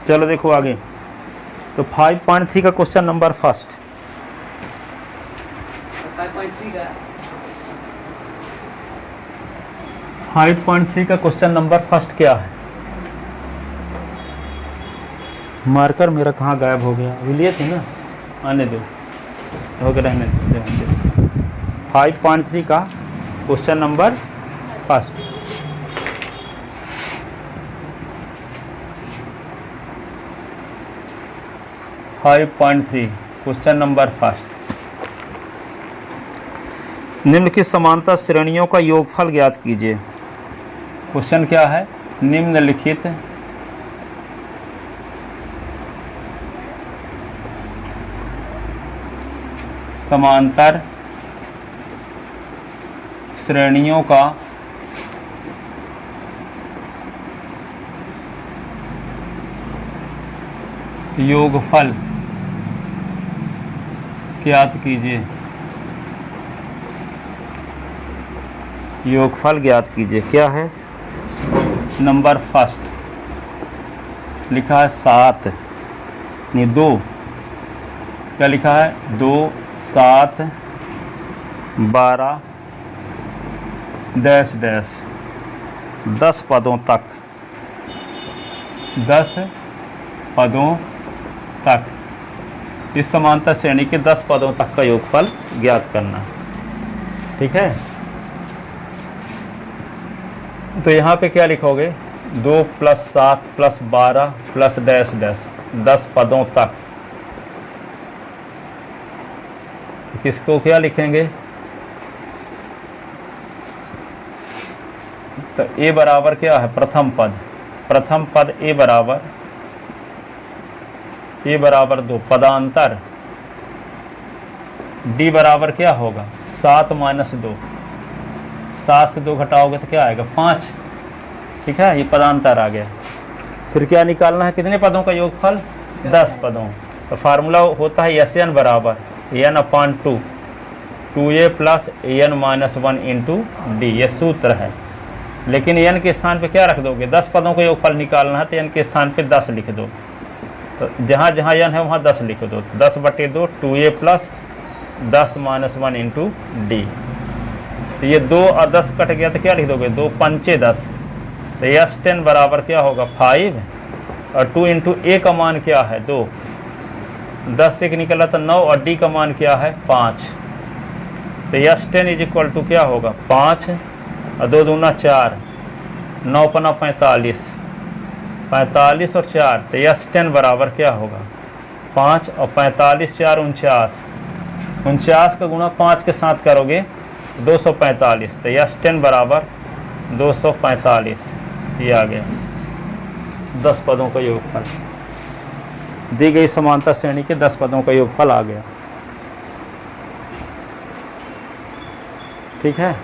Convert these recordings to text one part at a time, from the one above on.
चलो देखो आगे। तो 5.3 का क्वेश्चन नंबर फर्स्ट। 5.3 का क्वेश्चन नंबर फर्स्ट क्या है? मार्कर मेरा कहाँ गायब हो गया? अभी लिए थे ना, आने दो, हो गया, रहने दो। 5.3 का question number first. Question number first. निम्न की समांतर श्रेणियों का योगफल ज्ञात कीजिए। क्वेश्चन क्या है? निम्नलिखित समांतर श्रेणियों का योगफल ज्ञात कीजिए। योगफल ज्ञात कीजिए। क्या है? नंबर फर्स्ट लिखा है 7 नहीं 2। क्या लिखा है? 2, 7, 12 डैश डैश 10 पदों तक, 10 पदों तक। इस समांतर श्रेणी के 10 पदों तक का योगफल ज्ञात करना। ठीक है, तो यहाँ पे क्या लिखोगे? 2 + 7 + 12 + डैश डैश 10 पदों तक। तो किसको क्या लिखेंगे? तो ए बराबर क्या है? प्रथम पद। प्रथम पद ए बराबर 2 पदांतर। डी बराबर क्या होगा? 7 - 2। 7 से 2 घटाओगे तो क्या आएगा? 5। ठीक है, ये पदांतर आ गया। फिर क्या निकालना है? कितने पदों का योगफल? 10 पदों। तो फार्मूला होता है SN बराबर n/2 2a + n - 1 × d। ये सूत्र है। लेकिन n के स्थान पे क्या रख दोगे? 10 पदों का योगफल निकालना है तो n के स्थान पे 10 लिख दो। तो जहाँ जहाँ n है वहाँ 10 लिख दो। 10/2 2a + 10 - 1 × d। तो ये 2 और 10 कट गया तो क्या लिख दोगे? 2 × 5 = 10। तो S10 बराबर क्या होगा? 5 और 2 × a का मान क्या है? 2। 10 से निकला तो 9 और d का मान क्या है? 5। तो S10 = क्या होगा? 5 और 2 दूना 4, 9 × 5 = 45, 45 और 4। तो S10 बराबर क्या होगा? 5 और 45 4 49, 49 का गुणा 5 के साथ करोगे 245। तो S10 बराबर 245। ये आ गया 10 पदों का योगफल। दी गई समांतर श्रेणी के 10 पदों का योगफल आ गया। ठीक है,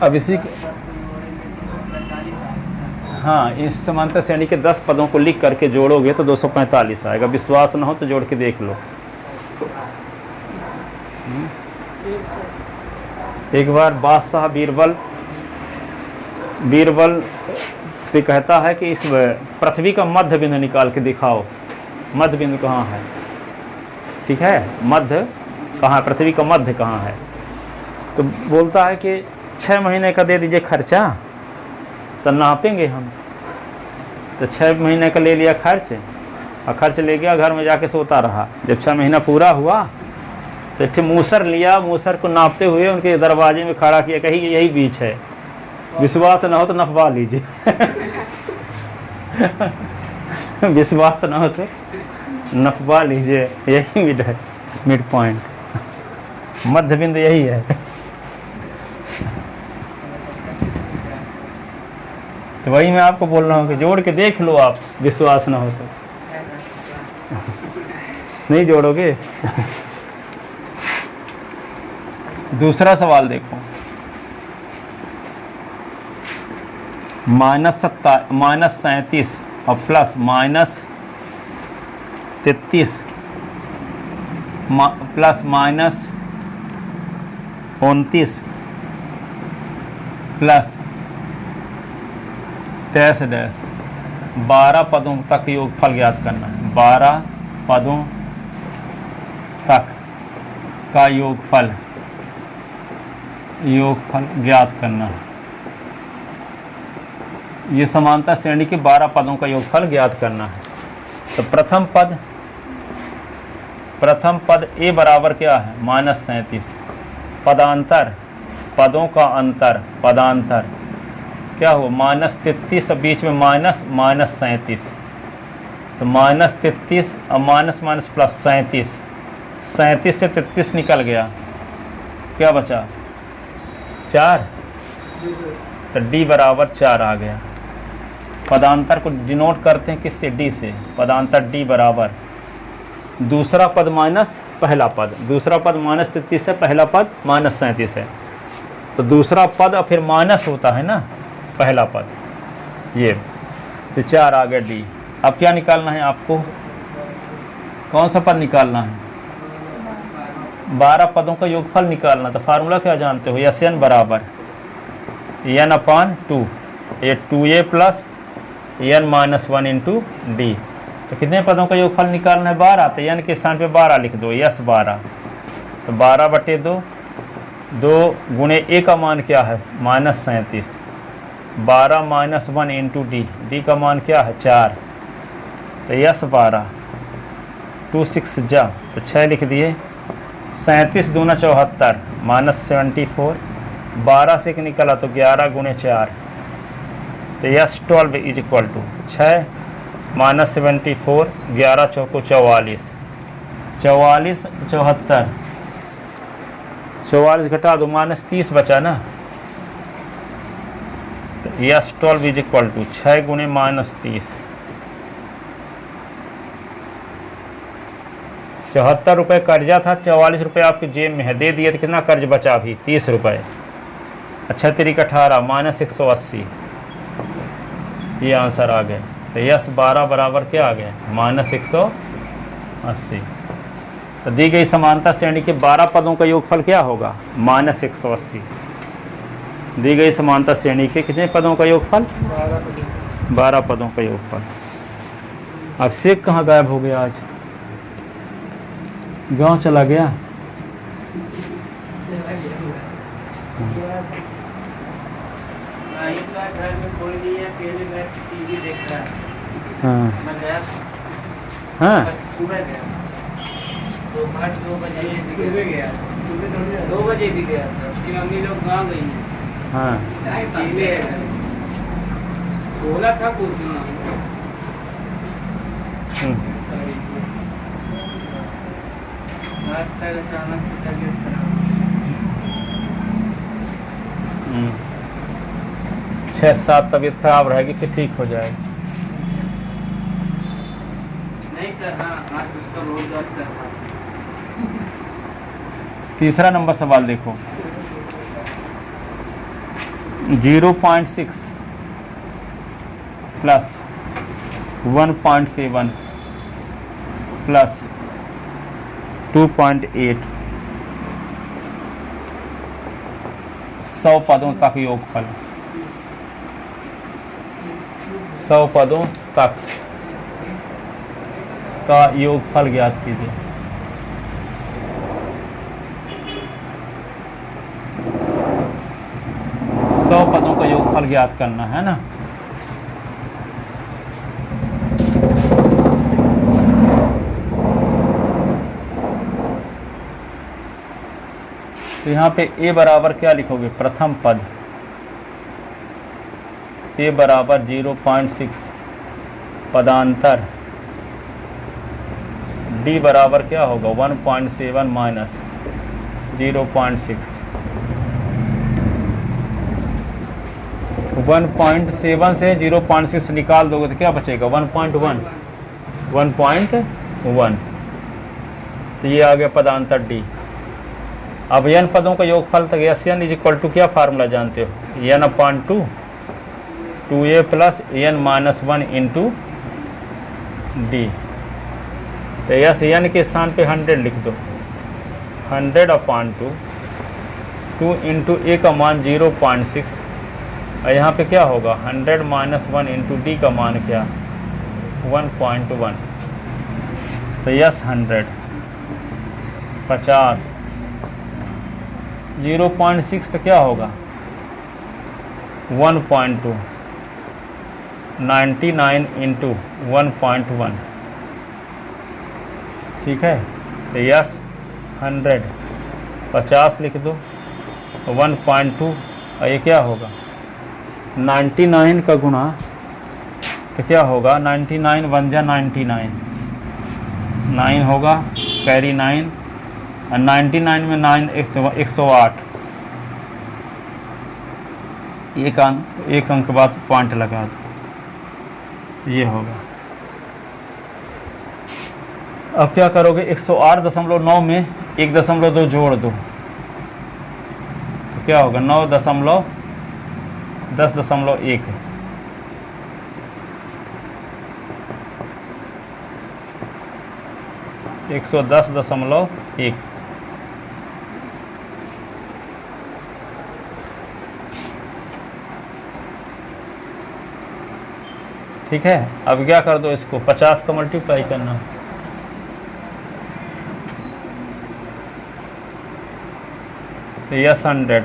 अब इसी हाँ, इस समांतर श्रेणी के 10 पदों को लिख करके जोड़ोगे तो 245 आएगा। विश्वास ना हो तो जोड़ के देख लो। एक बार बादशाह बीरबल से कहता है कि इस पृथ्वी का मध्य बिंदु निकाल के दिखाओ। मध्य बिंदु कहाँ है? ठीक है, मध्य कहाँ? पृथ्वी का मध्य कहाँ है? तो बोलता है कि 6 महीने का दे दीजिए खर्चा, तो नापेंगे हम। तो 6 महीने का ले लिया खर्च, और खर्च ले गया, घर में जाके सोता रहा। जब 6 महीना पूरा हुआ तो एक मूसर लिया, मूसर को नापते हुए उनके दरवाजे में खड़ा किया, कही यही बीच है। विश्वास ना हो तो नपवा लीजिए। विश्वास ना हो तो नपवा लीजिए, यही मिड है, मिड पॉइंट, मध्य बिंदु यही है। तो वही मैं आपको बोल रहा हूँ कि जोड़ के देख लो आप, विश्वास ना हो तो। नहीं जोड़ोगे? दूसरा सवाल देखो। -37 और plus -33 plus -29 plus dash dash 12 पदों तक योगफल ज्ञात करना है। 12 पदों तक का योगफल ज्ञात करना है। ये समानता श्रेणी के 12 पदों का योगफल ज्ञात करना है। तो प्रथम पद a बराबर क्या है? -37। पदांतर, पदों का अंतर, पदांतर क्या हो? -33 और बीच में -37। तो -33 और माइनस प्लस 37 से 33 निकल गया, क्या बचा? 4। तो d बराबर 4 आ गया। पदांतर को डिनोट करते हैं किससे? d से। पदांतर d बराबर दूसरा पद माइनस पहला पद। दूसरा पद -33 है, पहला पद -37 है। तो दूसरा पद और फिर माइनस होता है ना पहला पद, ये। तो 4 आ गया d। अब क्या निकालना है आपको? कौन सा पद निकालना है? 12 पदों का योगफल निकालना। तो फार्मूला क्या जानते हो? Sn बराबर n/2, ये 2a plus n-1 into D. तो कितने पदों का योगफल निकालना है? 12। तो n के स्थान पे 12 लिख दो, यस 12। तो 12/2, 2 गुणे a का मान क्या है? -37। 12 - 1 इंटू डी, डी का मान क्या है? 4। तो यस 12, 2 6 जा, तो 6 लिख दिए। 37 दूना 74, -74। 12 से निकला तो 11 गुणे 4, तो यस 12 इज इक्वल टू 6 -74, 11 चौको 44, 44 74, 44 घटा दो, -30 बचा ना। तो यस 12 इज इक्वल टू 6 गुणे -30, 74 रुपये कर्जा था, 44 रुपये आपके जेब में है, दे दिए तो कितना कर्ज बचा? अभी 30 रुपये। अच्छा, 3 18 -180, ये आंसर आ गया। तो यस 12 बराबर क्या आ गया? -180। तो दी गई समानता श्रेणी के 12 पदों का योगफल क्या होगा? -180। दी गई समानता श्रेणी के कितने पदों का योगफल? 12 पदों का योगफल। अभिषेक कहाँ गायब हो गया? आज गांव चला गया? हाँ हाँ, सुबह गया, दोपहर 2 बजे सुबह गया, सुबह 2 बजे भी गया था। उसकी मम्मी लोग गाँव गई हैं। हाँ, बोला था कुछ ना, अचानक से तबीयत खराब। 6-7 तबीयत खराब रहेगी फिर ठीक हो जाएगी। नहीं सर, हाँ आज उसका बहुत दर्द कर रहा है। तीसरा नंबर सवाल देखो। 0.6 प्लस 1.7 प्लस 2.8 100 पदों तक योगफल। 100 पदों तक का योगफल ज्ञात कीजिए। पदों का योगफल ज्ञात करना है ना। तो यहाँ पे a बराबर क्या लिखोगे? प्रथम पद a बराबर 0.6 पदांतर, d बराबर क्या होगा? 1.7 माइनस 0.6। 1.7 से 0.6 निकाल दोगे तो क्या बचेगा? 1.1। 1.1। तो ये आ गया पदांतर d। अब n पदों का योगफल तक Sn इज इक्वल टू क्या फार्मूला जानते हो? n/2 2a plus n minus 1 into D. तो यस n के स्थान पे 100 लिख दो, 100/2, 2 इंटू ए का मान 0.6, और यहाँ पे क्या होगा 100 माइनस 1 इंटू डी का मान क्या 1.1। तो यस 100, 50, 0.6 तो क्या होगा 1.2, 99 इंटू 1.1, ठीक है। तो यस 100, 50 लिख दो, 1.2, और ये क्या होगा 99 का गुणा, तो क्या होगा 99 1 जा 99, 9 होगा, कैरी 9, और 99 में 9 108, एक अंक बाद पॉइंट लगा दो, ये होगा। अब क्या करोगे 108.9 में 1.2 जोड़ दो, तो क्या होगा 9.10.1, एक 110.1। ठीक है। अब क्या कर दो, इसको 50 का मल्टीप्लाई करना, तो यस 100,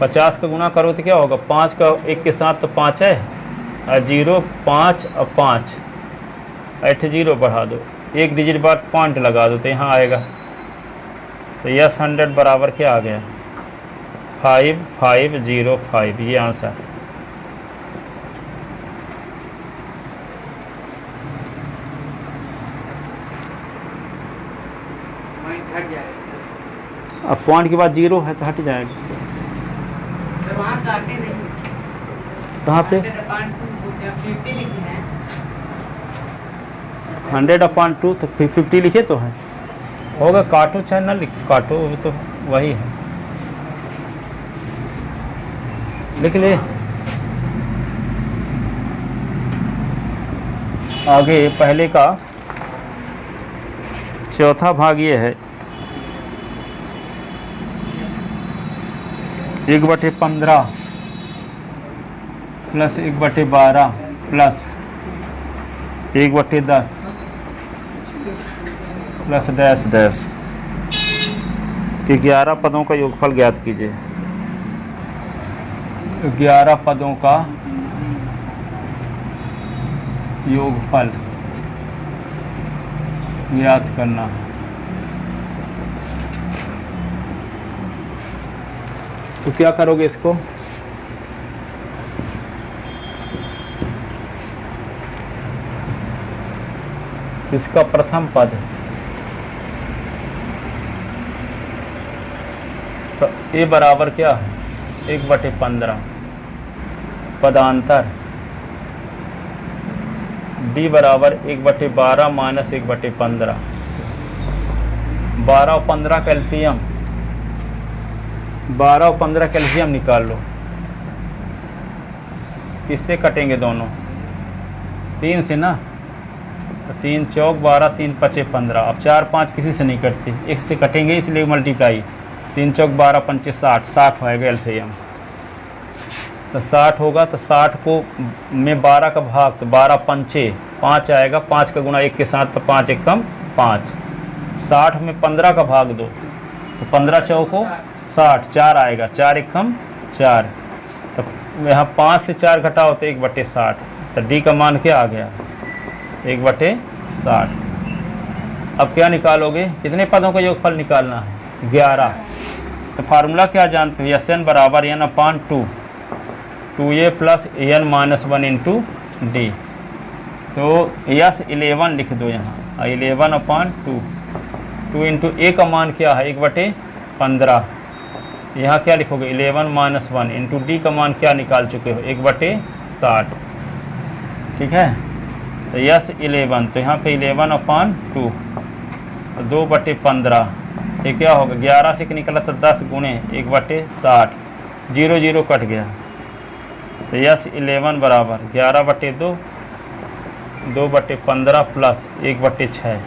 50 का गुना करो तो क्या होगा 5 का 1 के साथ तो 5 है, और 0 5 और 5 8 0 बढ़ा दो, एक डिजिट बाद पॉइंट लगा दो, तो यहाँ आएगा। तो यस 100 बराबर क्या आ गया 5505, ये आंसर। पॉइंट हट जाएगा सर। अब पॉइंट के बाद 0 है तो हट जाएगा। सर वहाँ काटे नहीं, कहाँ पे 100/2 लिखी है, 100/2 तो 50 लिखे तो है, होगा, काटो चाहे ना काटो, वो तो वही है, लिख ले। आगे पहले का चौथा भाग ये है 1/15 plus 1/12 plus 1/10 plus dash dash के 11 पदों का योगफल ज्ञात कीजिए। 11 पदों का योगफल ज्ञात करना है। तो क्या करोगे इसको, इसका प्रथम पद तो ए बराबर क्या है 1/15 पदांतर, बी बराबर 1/12 माइनस 1/15, 12 और 15 कैल्शियम, 12 और 15 कैल्शियम निकाल लो, किससे कटेंगे दोनों 3 से ना, तो 3 चौक 12, 3 पचे 15, अब 4 5 किसी से नहीं कटती, एक से कटेंगे इसलिए मल्टीप्लाई, 3 चौक 12 पंचे 60, 60 होएगा एलसीएम, तो 60 होगा, तो 60 को में 12 का भाग, तो 12 पंचे 5 आएगा, 5 का गुणा 1 के साथ, तो 5 1 कम 5, 60 में 15 का भाग दो, तो 15 चौको 60, 4 आएगा, 4 1 कम 4, तो यहाँ 5 से 4 घटाओ तो 1/60, तो डी का मान क्या आ गया 1/60। अब क्या निकालोगे, कितने पदों का योगफल निकालना है 11, तो फार्मूला क्या जानते हो, एस एन बराबर n/2, 2a plus n minus 1 into D. तो यस 11 लिख दो यहाँ, 11/2, 2 इंटू ए का मान क्या है 1/15, यहाँ क्या लिखोगे 11 माइनस 1 इंटू डी का मान क्या निकाल चुके हो 1/60, ठीक है। तो यस 11, तो यहाँ पे 11/2, 2/15, ये क्या होगा 11 से निकला तो 10 गुणे 1/60, 0 0 कट गया, तो यस 11 बराबर 11/2, 2/15 प्लस 1/6।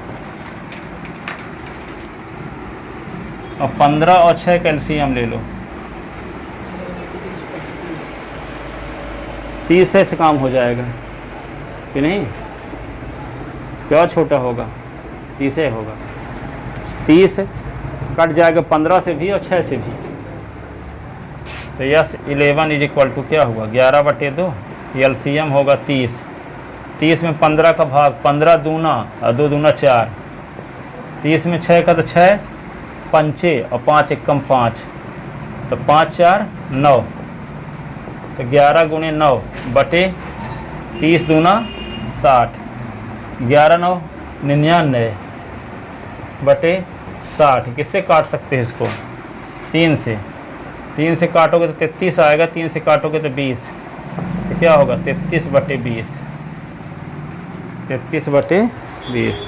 अब 15 और 6 का एलसीएम ले लो, 30 से काम हो जाएगा कि नहीं? क्या छोटा होगा? 30 से होगा। 30 कट जाएगा 15 से भी और 6 से भी। तो यस 11 इज इक्वल टू क्या हुआ? 11/2, एलसीएम होगा 30। 30 में 15 का भाग, 15 दूना और 2 दूना 4। 30 में 6 का तो 6 पंचे और 5 एकम 5, तो 5 4 9, तो 11 गुणे 9 बटे 30 दूना 60, 11 9 99 बटे 60। किससे काट सकते हैं इसको? 3 से। 3 से काटोगे तो 33 आएगा, 3 से काटोगे तो 20, तो क्या होगा? 33/20, 33/20।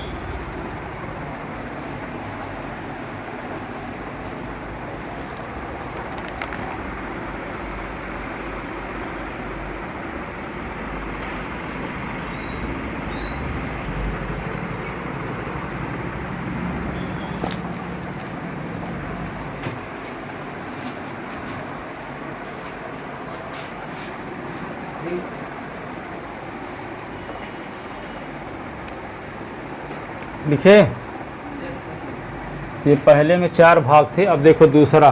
लिखे? ये पहले में 4 भाग थे, अब देखो दूसरा।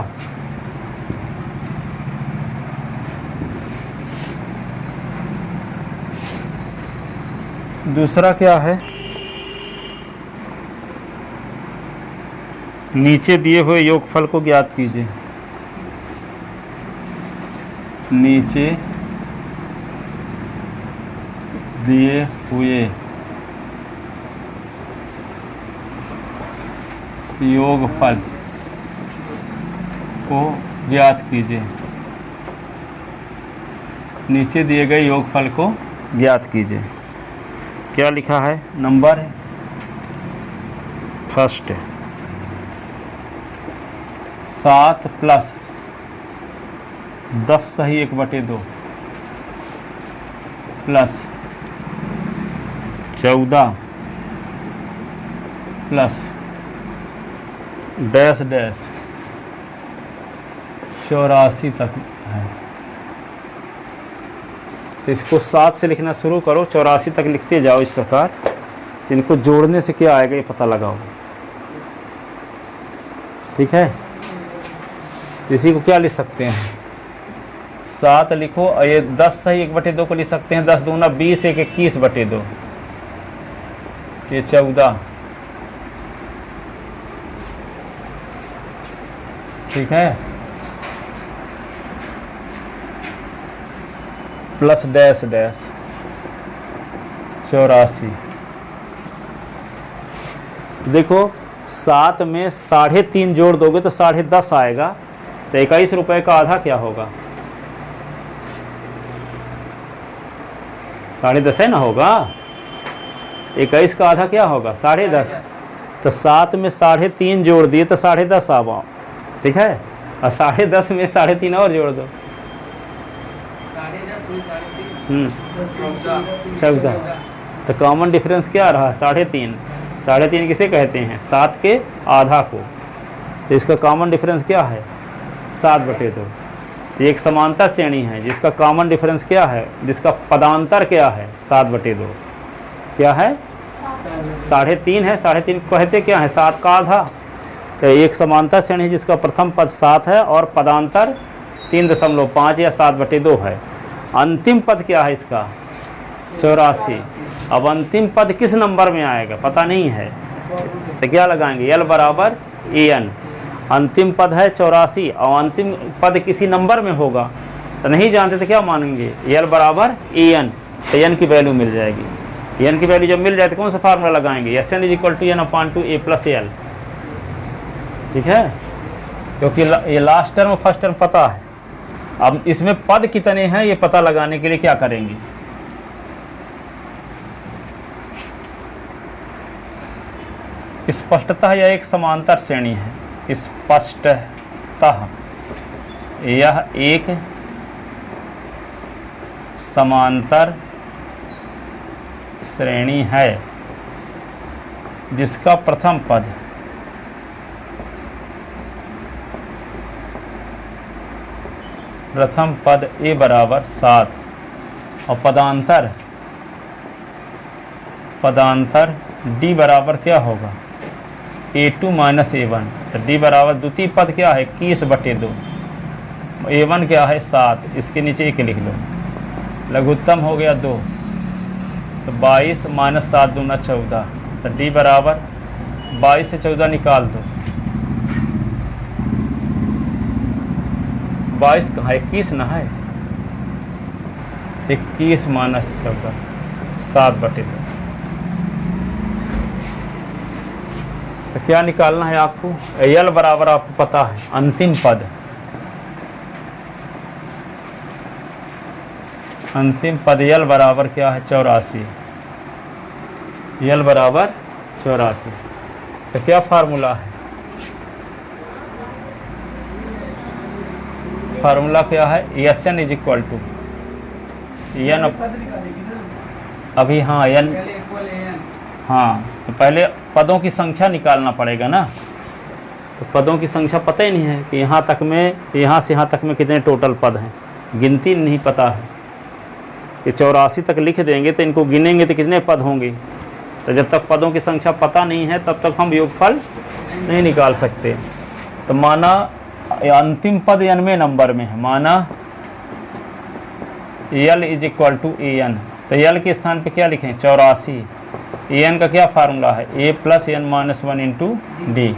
दूसरा क्या है? नीचे दिए हुए योगफल को ज्ञात कीजिए। नीचे दिए हुए योगफल को ज्ञात कीजिए। नीचे दिए गए योगफल को ज्ञात कीजिए। क्या लिखा है? नंबर फर्स्ट 7 प्लस 10 सही 1/2 प्लस 14 प्लस डैश डैश 84 तक है। तो इसको 7 से लिखना शुरू करो, 84 तक लिखते जाओ इस प्रकार। इनको जोड़ने से क्या आएगा ये पता लगाओ, ठीक है? तो इसी को क्या लिख सकते हैं? 7 लिखो और ये 10 सही 1/2 को लिख सकते हैं। 10 दूना 20, 1 21/2, ये 14, ठीक है? Plus dash dash 84। देखो 7 में 3.5 जोड़ दोगे तो 10.5 आएगा। तो 21 रुपये का आधा क्या होगा? 10.5 है ना होगा। 21 का आधा क्या होगा? 10.5। तो 7 में 3.5 जोड़ दिए तो 10.5 आवा, ठीक है? और 10.5 में 3.5 और जोड़ दो, 14। तो कॉमन डिफरेंस क्या रहा? 3.5। 3.5 किसे कहते हैं? 7 के आधा को। तो इसका कॉमन डिफरेंस क्या है? 7/2। तो एक समांतर श्रेणी है जिसका कॉमन डिफरेंस क्या है, जिसका पदांतर क्या है? 7/2। क्या है? 3.5 है। 3.5 कहते क्या है? 7 का आधा। तो एक समांतर श्रेणी है जिसका प्रथम पद 7 है और पदांतर 3.5 या 7/2 है। अंतिम पद क्या है इसका? 84। अब अंतिम पद किस नंबर में आएगा पता नहीं है, तो क्या लगाएंगे? L बराबर AN। अंतिम पद है 84 और अंतिम पद किसी नंबर में होगा, तो नहीं जानते तो क्या मानेंगे? L बराबर AN, तो N की वैल्यू मिल जाएगी। N की वैल्यू जब मिल जाए तो कौन सा फार्मूला लगाएंगे? SN = N/2 A + L, ठीक है? क्योंकि ये लास्ट टर्म फर्स्ट टर्म पता है। अब इसमें पद कितने हैं ये पता लगाने के लिए क्या करेंगे? स्पष्टतः यह एक समांतर श्रेणी है। स्पष्टतः यह एक समांतर श्रेणी है जिसका प्रथम पद a बराबर 7 और पदांतर d बराबर क्या होगा a2 माइनस a1। तो d बराबर द्वितीय पद क्या है 21/2, a1 क्या है 7, इसके नीचे 1 लिख लो, लघुत्तम हो गया 2, तो 22 माइनस 7 दूना 14, तो d बराबर 22 से 14 निकाल दो, 22 कहाँ 21 ना है, 21 माइनस 14 7/2। तो क्या निकालना है आपको, यल बराबर आपको पता है अंतिम पद यल बराबर क्या है 84, यल बराबर 84। तो क्या फार्मूला है, फार्मूला क्या है Sn is equal to N, अभी हाँ एन, हाँ तो पहले पदों की संख्या निकालना पड़ेगा ना। तो पदों की संख्या पता ही नहीं है कि यहाँ तक में, यहाँ से यहाँ तक में कितने टोटल पद हैं, गिनती नहीं पता है कि 84 तक लिख देंगे तो इनको गिनेंगे तो कितने पद होंगे। तो जब तक पदों की संख्या पता नहीं है तब तक हम योगफल नहीं निकाल सकते। तो माना अंतिम पद 90 नंबर में है, माना L is equal to an, तो यल के स्थान पे क्या लिखें 84, an का क्या फार्मूला है a plus n minus 1 into D,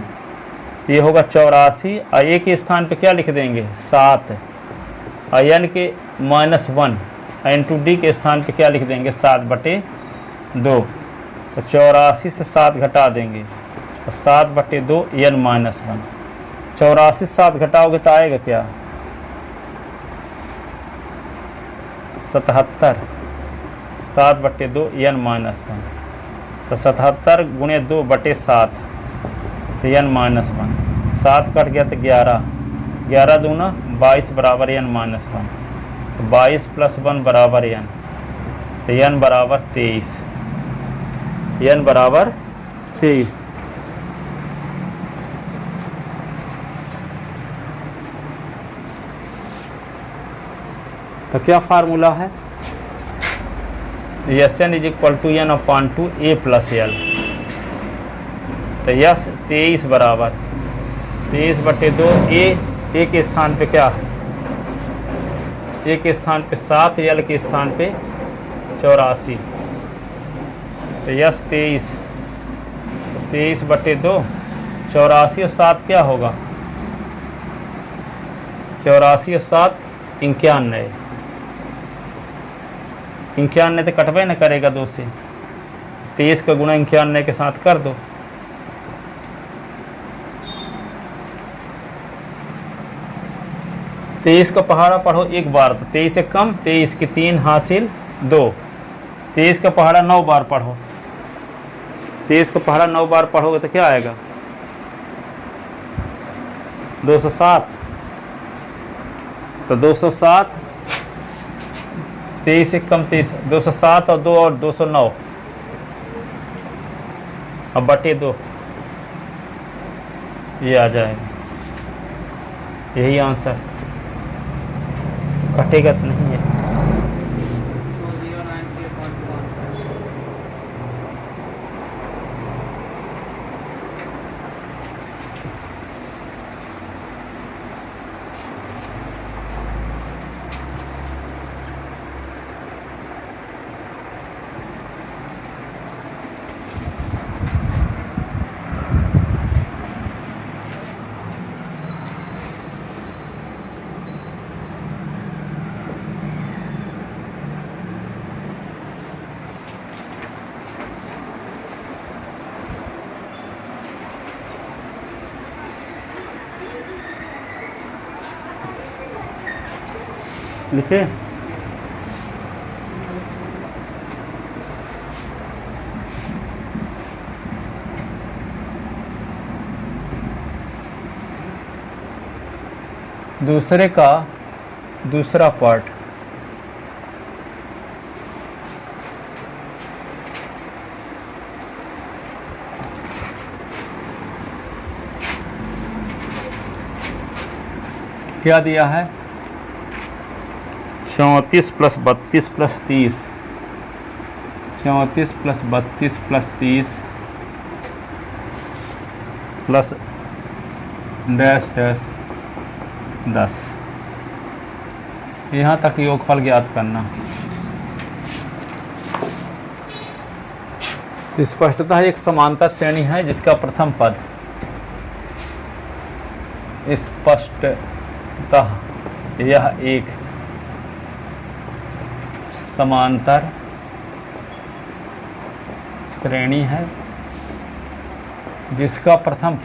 तो ये होगा 84, और a के स्थान पे क्या लिख देंगे 7, और n के -1 इंटू डी के स्थान पे क्या लिख देंगे 7/2, तो 84 से 7 घटा देंगे तो 7/2 n माइनस 1, 84 से 7 घटाओगे तो आएगा क्या 77, 7/2 n माइनस 1, तो 77 गुणे 2/7 तो n माइनस 1, 7 कट गया तो 11, 11 दूना 22 बराबर n माइनस 1, तो 22 प्लस 1 बराबर n, तो n बराबर 23, n बराबर 23। तो क्या फार्मूला है Sn is equal to n upon two a plus l, तो यस 23 बराबर 23/2, a के स्थान पे क्या है, a के स्थान पे 7, l के स्थान पे 84, तो यस 23/2, 84 और 7 क्या होगा 84 और 7 91, 91 तो कटवे न करेगा 2 से, 23 का गुणा 91 के साथ कर दो, तेईस का पहाड़ा पढ़ो एक बार, तो 23 से कम, 23 की 3 हासिल 2, 23 का पहाड़ा 9 बार पढ़ो, 23 का पहाड़ा 9 बार पढ़ोगे तो क्या आएगा 207, तो 207, 23 से कम 23, 207 और 2 और 209, अब /2 ये आ जाएगा, यही आंसर, कटेगा तो नहीं है। लिखे दूसरे का दूसरा पार्ट, क्या दिया है 34 plus 32 plus 30, 34 plus 32 plus 30 plus dash dash 10। यहाँ तक योगफल ज्ञात करना। तो स्पष्टतः एक समांतर श्रेणी है जिसका प्रथम पद स्पष्टतः यह एक समांतर श्रेणी है जिसका प्रथम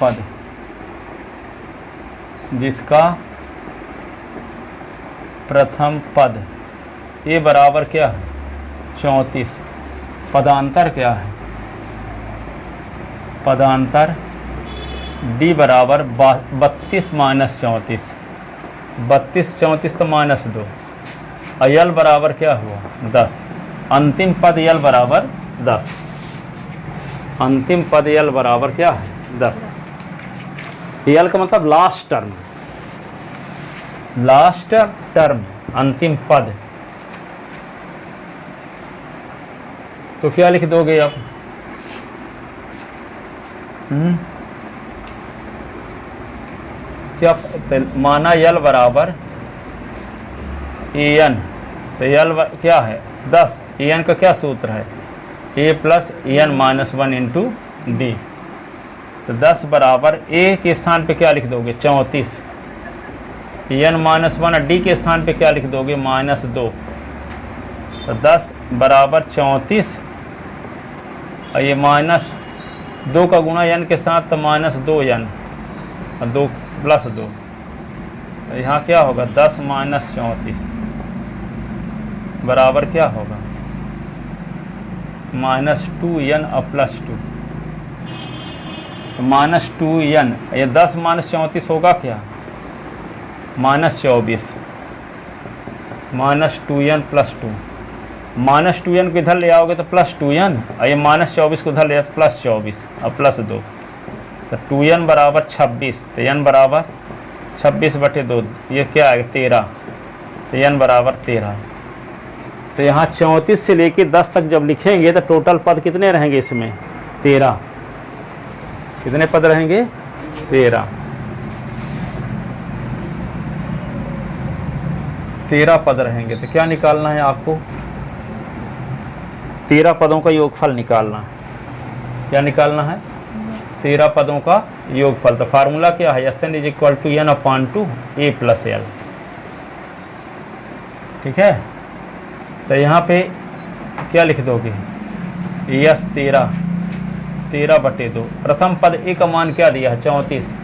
पद ए बराबर क्या है 34, पदांतर क्या है, पदांतर डी बराबर 32 माइनस 34, 32 34 तो माइनस 2, यल बराबर क्या हुआ 10, अंतिम पद यल बराबर 10, अंतिम पद यल बराबर क्या है 10। यल का मतलब लास्ट टर्म, लास्ट टर्म अंतिम पद। तो क्या लिख दोगे आप? क्या माना यल बराबर एन, तो यल क्या है 10, एन का क्या सूत्र है A plus N minus 1 into D. तो 10 बराबर ए के स्थान पे क्या लिख दोगे 34, एन माइनस 1, डी के स्थान पे क्या लिख दोगे -2। तो 10 बराबर 34 और ये -2 का गुणा एन के साथ तो -2 एन और 2 प्लस 2। तो यहाँ क्या होगा 10 माइनस 34 बराबर क्या होगा -2 एन और +2। तो -2 एन, ये 10 माइनस 34 होगा क्या -24, -2 एन +2, -2 एन को इधर ले आओगे तो +2 एन और ये -24 को इधर ले आओ तो +24 और +2। तो 2 एन बराबर 26, तो एन बराबर 26/2, ये क्या आएगा 13, तो एन बराबर 13। तो यहाँ 34 से लेके 10 तक जब लिखेंगे तो टोटल पद कितने रहेंगे इसमें 13, कितने पद रहेंगे 13 पद रहेंगे। तो क्या निकालना है आपको 13 पदों का योगफल निकालना है। क्या निकालना है 13 पदों का योगफल। तो फार्मूला क्या है Sn = n/2 a + l, ठीक है। तो यहाँ पे क्या लिख दोगे यस 13/2। प्रथम पद ए का मान क्या दिया है 34,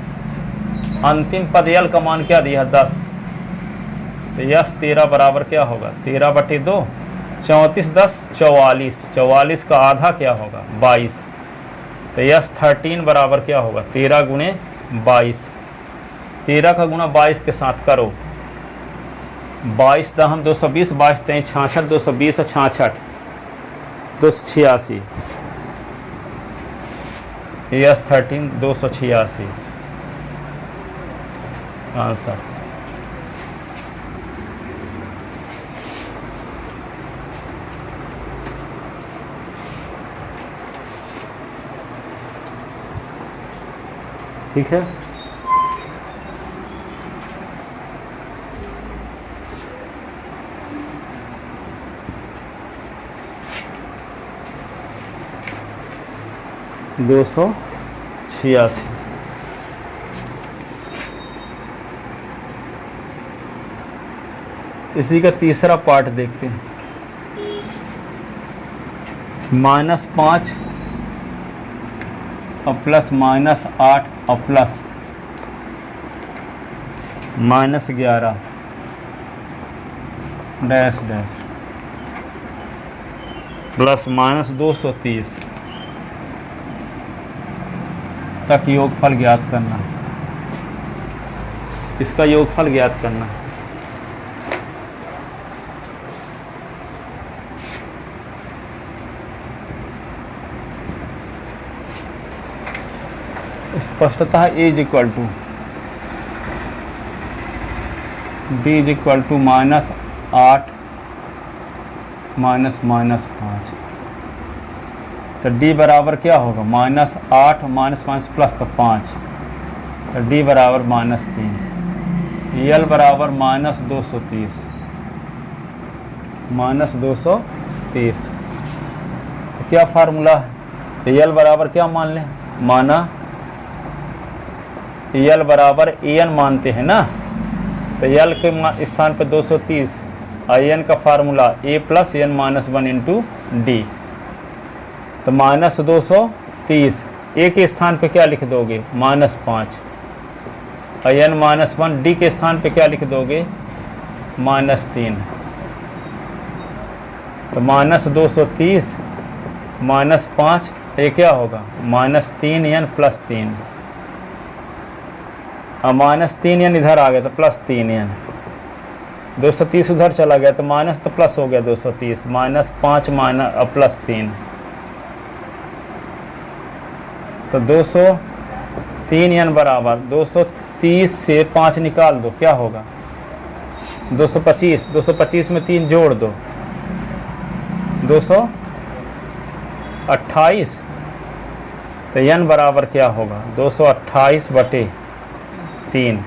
अंतिम पद यल का मान क्या दिया है 10। तो यस 13 बराबर क्या होगा 13/2, 34 10 44, 44 का आधा क्या होगा 22। तो यस 13 बराबर क्या होगा 13 गुणे 22, 13 का गुणा 22 के साथ करो, 22 दहम 220, 22 3 66, 220 और 66 286, यस 13 286 आंसर। ठीक है। दो 286। इसी का तीसरा पार्ट देखते हैं। -5 और प्लस -8 और प्लस -11 डैश डैश प्लस -230 तक योगफल ज्ञात करना है। इसका योगफल ज्ञात करना है। स्पष्टतः A = D is equal to -8 -5। तो डी बराबर क्या होगा, -8 -5 प्लस तो 5, तो डी बराबर -3। यल बराबर -230, -230। तो क्या फार्मूला है, तो यल बराबर क्या मान लें, माना यल बराबर एन मानते हैं ना, तो यल के स्थान पे 230, आई एन का फार्मूला ए प्लस एन -1 इंटू डी। तो -230 ए के स्थान पे क्या लिख दोगे, -5, आई एन -1, डी के स्थान पे क्या लिख दोगे, -3। तो -230 -5, ये क्या होगा, -3 एन प्लस 3, अब -3 एन इधर आ गया तो +3 एन, 230 उधर चला गया तो माइनस तो प्लस हो गया, 230 -5 +3, तो 203 एन बराबर 230 से 5 निकाल दो, क्या होगा 225, 225 में 3 जोड़ दो 228। तो एन बराबर क्या होगा, 228/3,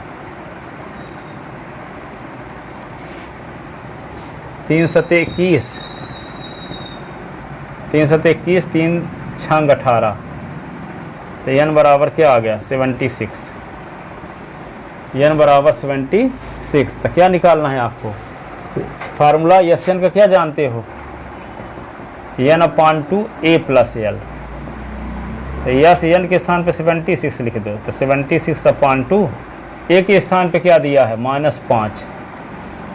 3 सते 21, 3 सते 21, 3 छंग 18। तो एन बराबर क्या आ गया, 76, एन बराबर 76। तो क्या निकालना है आपको, फार्मूला एस एन का क्या जानते हो, n/2 a + l। तो यस एन के स्थान पे 76 लिख दो, तो 76/2, ए के स्थान पे क्या दिया है, -5,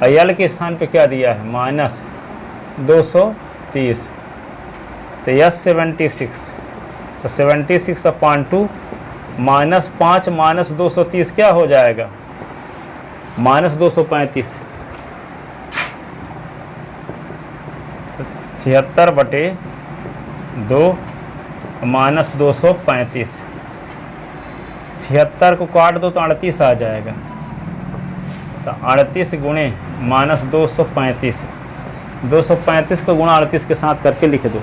और एल के स्थान पे क्या दिया है, -230। तो यस 76, तो 76/2 -5 -230 क्या हो जाएगा, -235। 76/2 -235, 76 को काट दो तो 38 आ जाएगा। तो 38 गुणे -235, 235 को गुणा 38 के साथ करके लिख दो।